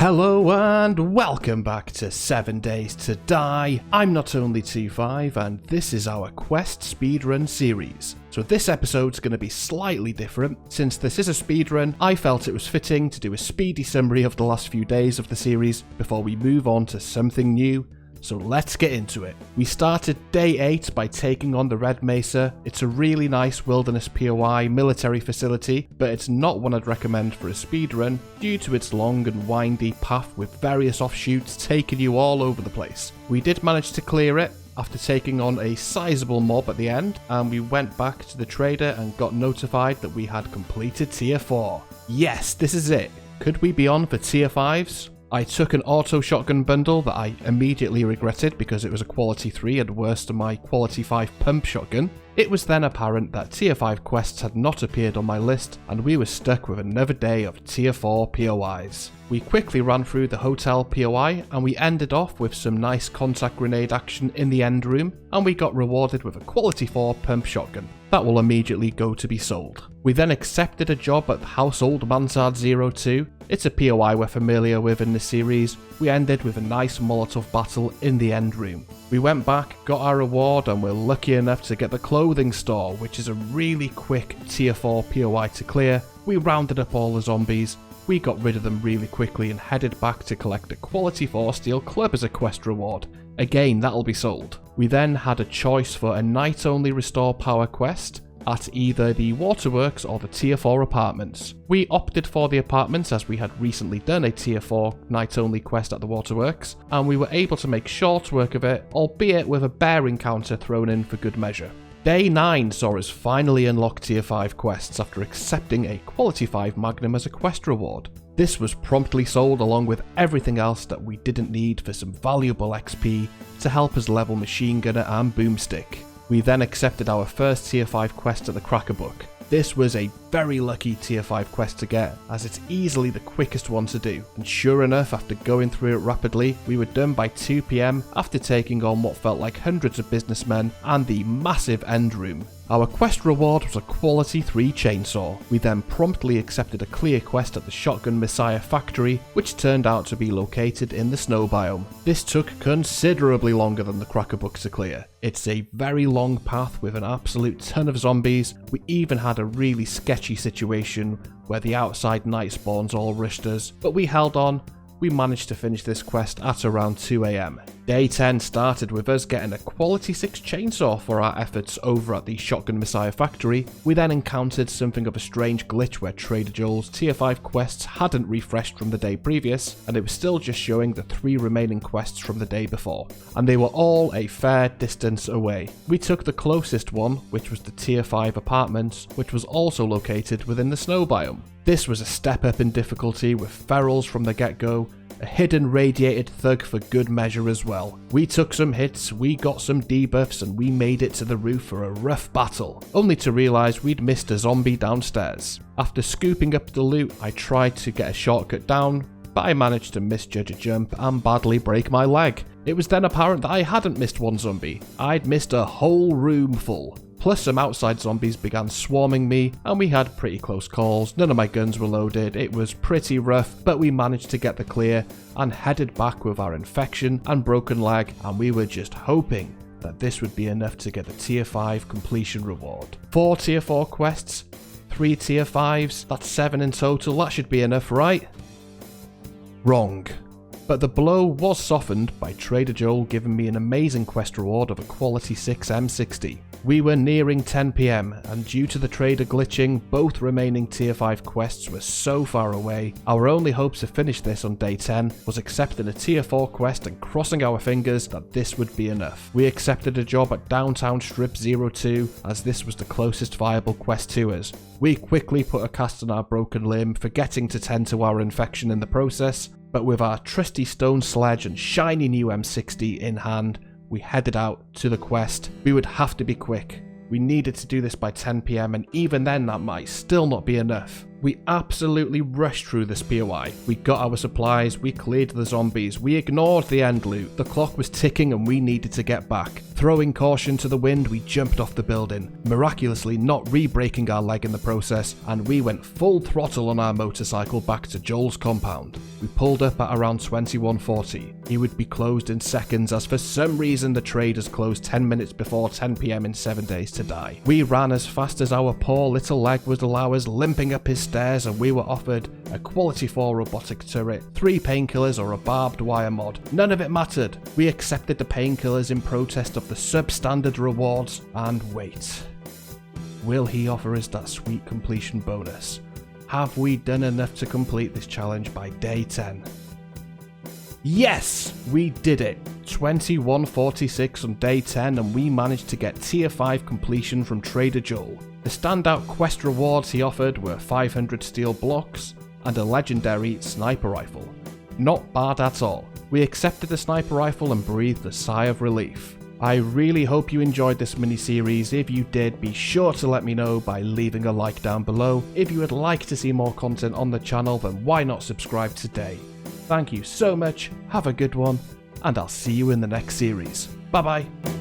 Hello and welcome back to 7 Days to Die. I'm Not Only 25 and this is our Quest Speedrun series. So this episode's going to be slightly different. Since this is a speedrun, I felt it was fitting to do a speedy summary of the last few days of the series before we move on to something new. So let's get into it. We started day 8 by taking on the Red Mesa. It's a really nice wilderness POI military facility, but it's not one I'd recommend for a speedrun due to its long and windy path with various offshoots taking you all over the place. We did manage to clear it after taking on a sizable mob at the end, and we went back to the trader and got notified that we had completed tier 4. Yes, this is it. Could we be on for tier 5s? I took an auto shotgun bundle that I immediately regretted because it was a quality 3 and worse than my quality 5 pump shotgun. It was then apparent that tier 5 quests had not appeared on my list and we were stuck with another day of tier 4 POIs. We quickly ran through the hotel POI and we ended off with some nice contact grenade action in the end room, and we got rewarded with a quality 4 pump shotgun. That will immediately go to be sold. We then accepted a job at the Household Mansard 02. It's a POI we're familiar with in the series. We ended with a nice Molotov battle in the end room. We went back, got our reward, and were lucky enough to get the clothing store, which is a really quick tier 4 POI to clear. We rounded up all the zombies. We got rid of them really quickly and headed back to collect a quality 4 steel club as a quest reward. Again, that'll be sold. We then had a choice for a night only restore power quest at either the waterworks or the tier 4 apartments. We opted for the apartments as we had recently done a tier 4 night only quest at the waterworks, and we were able to make short work of it, albeit with a bear encounter thrown in for good measure. Day 9 saw us finally unlock tier 5 quests after accepting a quality 5 Magnum as a quest reward. This was promptly sold along with everything else that we didn't need for some valuable XP to help us level machine gunner and boomstick. We then accepted our first tier 5 quest at the Cracker Book. This was a very lucky tier 5 quest to get, as it's easily the quickest one to do, and sure enough, after going through it rapidly, we were done by 2 PM after taking on what felt like hundreds of businessmen and the massive end room. Our quest reward was a quality 3 chainsaw. We then promptly accepted a clear quest at the Shotgun Messiah factory, which turned out to be located in the snow biome. This took considerably longer than the Cracker Book to clear. It's a very long path with an absolute ton of zombies. We even had a really sketchy situation where the outside night spawns all rushed us, but we held on. We managed to finish this quest at around 2 AM. Day 10 started with us getting a quality 6 chainsaw for our efforts over at the Shotgun Messiah factory. We then encountered something of a strange glitch where Trader Joel's tier 5 quests hadn't refreshed from the day previous, and it was still just showing the 3 remaining quests from the day before, and they were all a fair distance away. We took the closest one, which was the tier 5 apartments, which was also located within the snow biome. This was a step up in difficulty with ferals from the get-go, a hidden radiated thug for good measure as well. We took some hits, we got some debuffs, and we made it to the roof for a rough battle, only to realise we'd missed a zombie downstairs. After scooping up the loot, I tried to get a shortcut down, but I managed to misjudge a jump and badly break my leg. It was then apparent that I hadn't missed one zombie, I'd missed a whole room full. Plus some outside zombies began swarming me, and we had pretty close calls. None of my guns were loaded. It was pretty rough, but we managed to get the clear and headed back with our infection and broken leg, and we were just hoping that this would be enough to get the tier 5 completion reward. 4 tier 4 quests, 3 tier 5s, that's 7 in total. That should be enough, right? Wrong. But the blow was softened by Trader Joel giving me an amazing quest reward of a quality 6 M60. We were nearing 10 PM, and due to the trader glitching, both remaining tier 5 quests were so far away. Our only hope to finish this on day 10 was accepting a tier 4 quest and crossing our fingers that this would be enough. We accepted a job at Downtown Strip 02 as this was the closest viable quest to us. We quickly put a cast on our broken limb, forgetting to tend to our infection in the process, but with our trusty stone sledge and shiny new M60 in hand, we headed out to the quest. We would have to be quick. We needed to do this by 10 PM, and even then that might still not be enough. We absolutely rushed through this POI. We got our supplies, we cleared the zombies, we ignored the end loot. The clock was ticking and we needed to get back. Throwing caution to the wind, we jumped off the building, miraculously not re-breaking our leg in the process, and we went full throttle on our motorcycle back to Joel's compound. We pulled up at around 21:40. He would be closed in seconds as for some reason the traders closed 10 minutes before 10 PM in 7 Days to Die. We ran as fast as our poor little leg would allow us, limping up his stairs, and we were offered a quality 4 robotic turret, 3 painkillers or a barbed wire mod. None of it mattered. We accepted the painkillers in protest of the substandard rewards, and wait. Will he offer us that sweet completion bonus? Have we done enough to complete this challenge by day 10? Yes! We did it! 21:46 on day 10, and we managed to get tier 5 completion from Trader Joel. The standout quest rewards he offered were 500 steel blocks and a legendary sniper rifle. Not bad at all. We accepted the sniper rifle and breathed a sigh of relief. I really hope you enjoyed this mini-series. If you did, be sure to let me know by leaving a like down below. If you would like to see more content on the channel, then why not subscribe today? Thank you so much, have a good one, and I'll see you in the next series. Bye bye!